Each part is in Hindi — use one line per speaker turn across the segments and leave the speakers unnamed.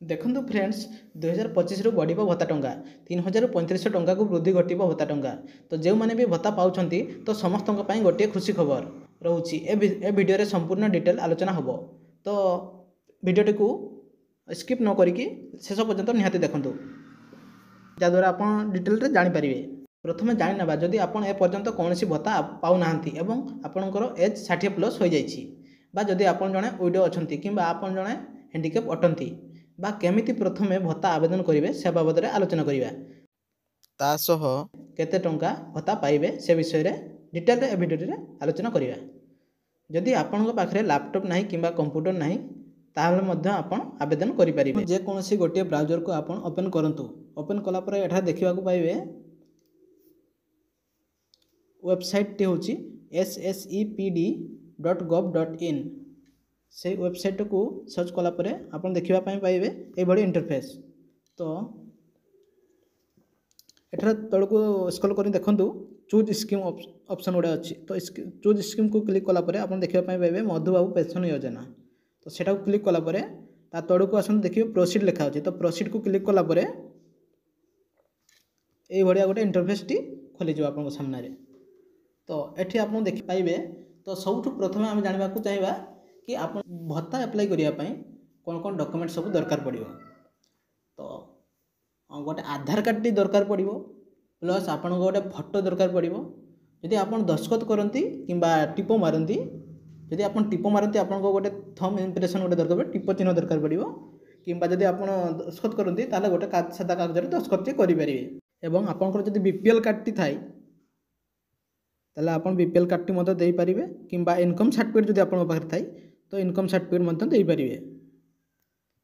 देखो फ्रेंड्स 2025 रु बढ़ भत्ता टंका 3035 टंका को वृद्धि घट भत्ता टंका। तो जो मैंने भी भत्ता पाँच तो समस्त गोटे खुशी खबर रोचे ए वीडियो संपूर्ण डिटेल आलोचना हम। तो वीडियोटी को स्किप न करी शेष पर्यंत निहाती देखूँ जहाँद्वारा आप डिटेल जानीपर। प्रथम जाणीना जदि आप एपर्यंत कौन भत्ता पाऊना एवं आपणकर एज 60+ हो जाए जदि आप जड़े विडो अच्छा कि आप जड़े हैंडिकैप अटंती बा केमिति प्रथमे भत्ता आवेदन करेंगे से बाबद में आलोचना करवा तासह केते टंका भत्ता पाइबे से विषय में डिटेल ए वीडियो आलोचना करवा। जदि आपन पाखे लैपटॉप नहीं कि कंप्यूटर नहीं ताहले मध्य आपण आवेदन करें। जेकोसी गोटे ब्राउजर को आप ओपन करंतु। ओपन कलापर एठा देखा पाइबे वेबसाइट टी हूँ ssepd.gov.in से वेबसाइट को सर्च कलापर आप देखा पाइबे ये इंटरफेस। तो एठार तौक स्क्रॉल कर देखूँ चूज स्कीम ऑप्शन गुड़ा अच्छी। तो चूज स्कीम को क्लिक कलापर आप देखा पाइबे मधुबाबू पेंशन योजना। तो सेटा को क्लिक कलापर ता तौक आसते देखिए प्रोसीड लिखा हो। तो प्रोसीड को क्लिक कलापर ये गोटे इंटरफेस टी खोलीज आप सामने। तो ये आप देखि पाइबे। तो सबुठ प्रथम आम जानवा चाहिए कि आप भत्ता एप्लाई करने कौन कौन डॉक्यूमेंट सब दरकार पड़ो। तो गोटे आधार कार्ड टी दरकार पड़ो प्लस आपन गोटे फोटो दरकार पड़ो। जदि आप दस्खत करती कि टिप मारती जदि आप टिप मारती आप गोटे थम इम्प्रेशन गोटे दरकार पड़े टिप चिन्ह दरकार पड़ो कि जदि आप दस्खत करती ताले गोटे सादा कागज दस्खत करेंगे। एवं आपंकर जदि बीपीएल कार्ड टी थाई ताले आप बीपीएल कार्ड टी मत दे पारे कि इनकम सर्टिफिकेट जदि आपन पाखे थाई तो इनकम सर्टिफिकेट मत दे पारे।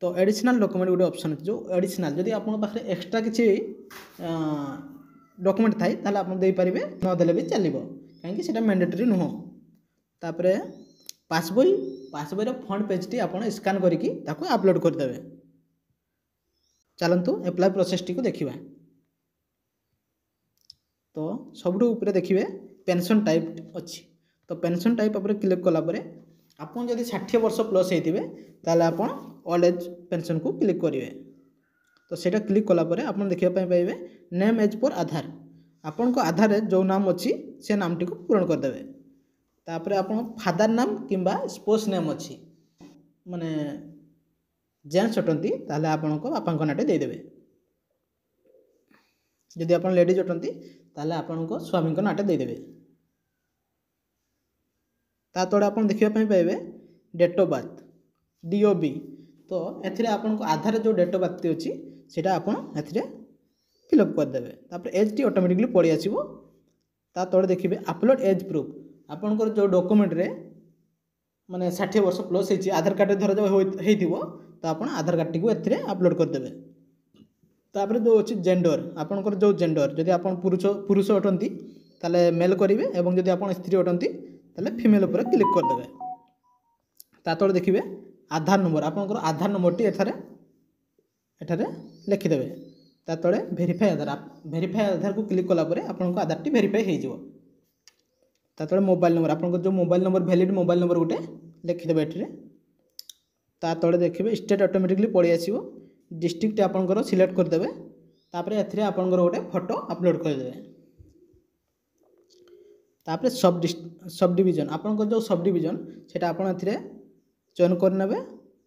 तो एडिशनल डॉक्यूमेंट गोटे ऑप्शन अच्छे जो एडिशनल जदि आप पाखे एक्सट्रा किसी डॉक्यूमेंट थाई ताले आप दे पारे नदेले भी चलो कहीं मैंडेटरी नुह। तापर पासबई पासबईर फ्रंट पेज टी आप स्कान करके अपलोड करदे। चलतु एप्लाय प्रोसेस टी को देखा। तो सबुठ ऊपर देखिए पेंशन टाइप अच्छी। तो पेंशन टाइप पर क्लिक कलापर आप जब 60 वर्ष प्लस होते ताले आप ओल्ड एज पेंशन को क्लिक करेंगे। तो सेटा क्लिक कलापर आप देखा पाइबे नेम एज पर आधार आपण को आधार जो नाम अच्छी से नाम टी को पूरण करदे। तापर आप फादर नाम कि स्पोर्ट्स नेम अच्छी माने जेन्ट्स अटंती ताले आपण को बापा नाटे देदेवे। जदि आप लेडीज अटंती ताले आपण को स्वामी नाटे देदेवे। ता तले आप देखा पाइबे डेट ऑफ बर्थ DOB। तो एथिरे आपन को आधार जो डेट ऑफ बर्थ अच्छी सेटा आपन एथिरे फिलअप करदे। तापर एज टी ऑटोमेटिकली पड़ी आसीबो। ता तले देखिए अपलोड एज प्रूफ आपनकर जो डॉक्यूमेंट रे माने 60 वर्ष प्लस होती आधार कार्ड धर जो होइथिबो तो आप आधार कार्ड टी को एथिरे अपलोड करदे। तापर जो अच्छी जेंडर आपनकर जो जेंडर जदि आप पुरुष अटंती ताले मेल करेंगे एवं जदि आप स्त्री अटंती ताले फीमेल पर क्लिक करदे। ता तले देखिए आधार नंबर आपनकर आधार नंबर टी एठारे लिखिदेवे। ता तले वेरीफाई आधार को क्लिक कलापर आपन आधार टी वेरीफाई हो। ता तले मोबाइल नंबर आपन जो mobile number valid mobile number गोटे लिखिदेवे एठिरे। ता तले देखिए स्टेट ऑटोमेटिकली पड़ी आसीबो। डिस्ट्रिक्ट आपनकर सिलेक्ट करदे। तापर एथिरे आपनकर गोटे फोटो अपलोड करदे। तापर सब डिवीजन आपनकर जो सब डिवीजन सेटा आपन एथिरे चयन करनेबे।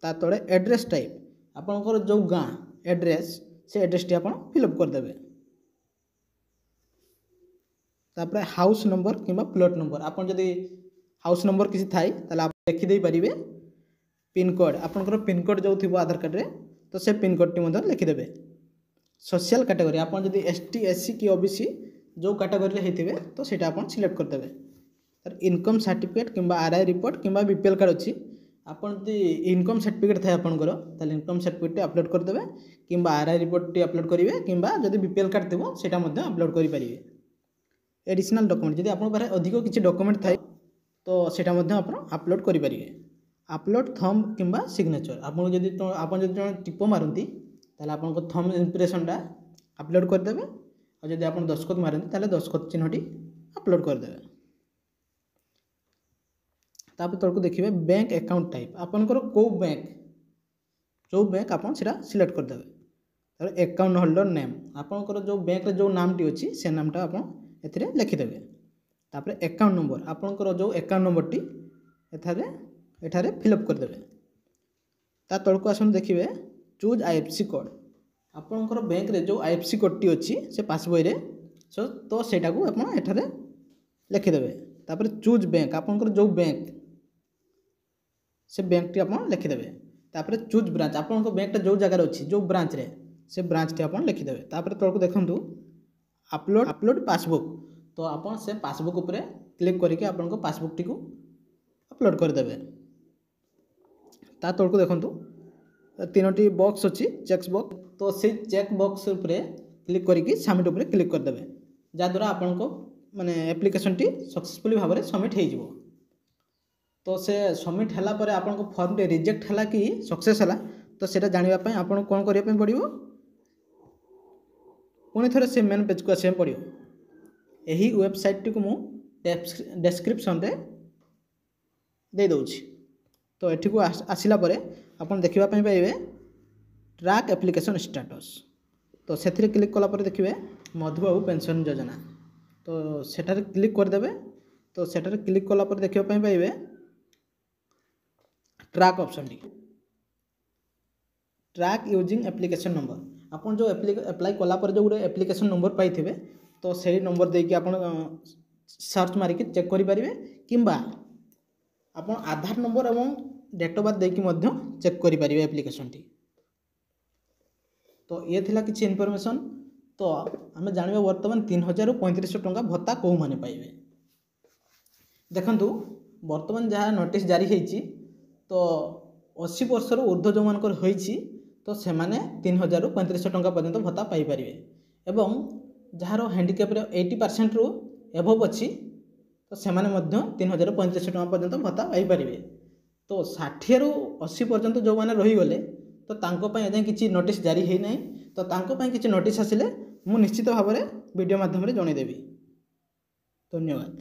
ता तले एड्रेस टाइप आपनकर जो गाँ एड्रेस से एड्रेस टी आपन फिलअप करदे। तापर हाउस नंबर कि प्लॉट नंबर आपन जदि हाउस नंबर किसी थाई ताले आप लिखि दे पारिबे। पिन कोड आपनकर पिन कोड जो थिबो आधार कार्ड रे तो से पिन कोड टी मध्य लिखिदेवे। सोशल कैटेगरी आप जदि ST SC कि OBC जो कैटेगरी होते तो सेटा आप सिलेक्ट करदे। इनकम सर्टिफिकेट कि RI रिपोर्ट कि BPL कार्ड अच्छी आपन जदि इनकम सर्टिफिकेट थाए आपनकर ताले इनकम सर्टिफिकेट अपलोड करदे कि RI रिपोर्ट टी अपलोड करेंगे कि जदि BPL कार्ड थो सेटा मध्य अपलोड करेंगे। एडिशनल डॉक्यूमेंट जदि आपन पारे अधिक किसी डॉक्यूमेंट थाए तो सेटा मध्य आप अपलोड करेंगे। अपलोड थम कि सिग्नेचर आपन जदि टिप मारती ताले आपन को थम इम्प्रेशन टा अपलोड करदे। और जदि आप दस्खत मारती ताले दस्खत चिन्ह टी अपलोड करदे। तापर तक देखिए बैंक अकाउंट टाइप आपनकर को बैंक जो बैंक आप सिलेक्ट करदे। तापर अकाउंट होल्डर नेम आपंकर जो बैंक जो नामटी अच्छी से नामटा आप लिखिदेवे। तापर अकाउंट नंबर आपंकर जो अकाउंट नंबर टी एठारे फिलअप करदे। ता तलको आसन देखिए चूज आईएफसी कोड आपंकर बैंक रे जो आईएफसी कोड टी अच्छी से पासबई रे तो सेटा को आप एठारे लिखिदेवे। तापर चूज बैंक आपंकर जो बैंक से बैंक टी आप लिखिदेवे। तापर चूज ब्रांच आपंकर बैंक जो जगार अच्छी जो ब्रांच रे से ब्रांच टी आप लिखिदेवे। तापर तलको देखंतु अपलोड पासबुक तो आप से पासबुक उपरे क्लिक करके आपन पासबुक टी को अपलोड करदेवे। ता तलको देखंतु तीनोटी बॉक्स अच्छी चेक बॉक्स तो से चेक बॉक्स उपरे क्लिक करके सबमिट उपरे क्लिक करदेवे। जहाँद्वारा आपन को माने एप्लिकेशन टी सक्सेसफुली भाव में सबमिट हो। तो से सबमिट है आपन को फॉर्म टे रिजेक्ट है कि सक्सेस है तो सेटा जानिबा पय आपन कोन करिया पय पड़िबो पुणी थोड़े से मेन पेज को आसे पड़िबो। यही वेबसाइट टी को मु डिस्क्रिप्शन रे दे दउछि। तो एठी को आसिला परे आपन देखिबा पय पाइबे ट्रैक एप्लिकेशन स्टेटस तो सेथिरे क्लिक कला परे देखिबे मधुबाबू पेंशन योजना तो सेठारे क्लिक कर देबे। तो सेठारे क्लिक कला परे देखिबा पय पाइबे ट्रैक ऑप्शन टी ट्रैक यूजिंग एप्लिकेशन नंबर आपन जो अप्लाई कला पर जो गोटे एप्लिकेशन नंबर पाइथिबे तो सही नंबर देकी आपन सर्च मारिक चेक करि परिबे किंबा आपन आधार नंबर एवं डेट ऑफ बर्थ देकी मध्य चेक करि परिबे एप्लिकेशन टी। तो ये थिला किछि इनफॉरमेशन। तो आमे जानिबा वर्तमान 3000 रु 3500 टंका भत्ता को माने पाइबे। देखंतु वर्तमान जहाँ नोटिस जारी हेछि तो 80 वर्ष रु ऊर्ध्व जो मानकर होइछि तो से माने 3000 रु 3500 टंका पर्यंत भत्ता पाई परिबे। एवं जहार हैंडिकैप रे 80% रु एभव अछि तो से माने मध्य 3000 रु 3500 टंका पर्यंत भत्ता पाई परिबे। तो 60 रु 80 पर्यंत जो माने रही गले तो तांको पय अजे किछि नोटिस जारी हेइ नै तो तांको पय किछि नोटिस आसिले मु निश्चित भाव में वीडियो माध्यम रे जणै देबी। धन्यवाद।